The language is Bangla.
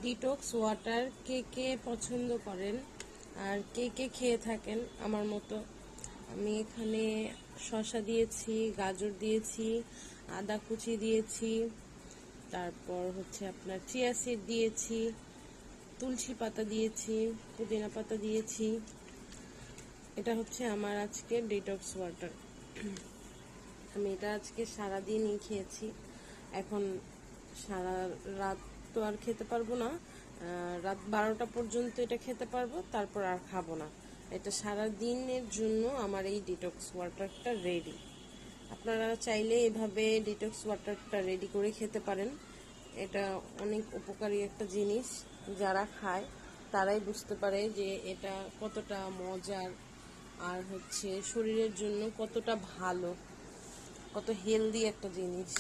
ডিটক্স ওয়াটার কে কে পছন্দ করেন আর কে কে খেয়ে থাকেন আমার মতো। আমি এখানে শসা দিয়েছি, গাজর দিয়েছি, আদা কুচি দিয়েছি, তারপর হচ্ছে আপনার চিয়া সিড দিয়েছি, তুলসী পাতা দিয়েছি, পুদিনা পাতা দিয়েছি। এটা হচ্ছে আমার আজকে ডিটক্স ওয়াটার। আমি এটা আজকে সারাদিনই খেয়েছি। এখন সারা রাত তো আর খেতে পারবো না, রাত 12টা পর্যন্ত এটা খেতে পারবো, তারপর আর খাবো না। এটা সারা দিনের জন্য আমার এই ডিটক্স ওয়াটারটা রেডি। আপনারা চাইলে এভাবে ডিটক্স ওয়াটারটা রেডি করে খেতে পারেন। এটা অনেক উপকারী একটা জিনিস। যারা খায় তারাই বুঝতে পারে যে এটা কতটা মজার আর হচ্ছে শরীরের জন্য কতটা ভালো, কত হেলদি একটা জিনিস।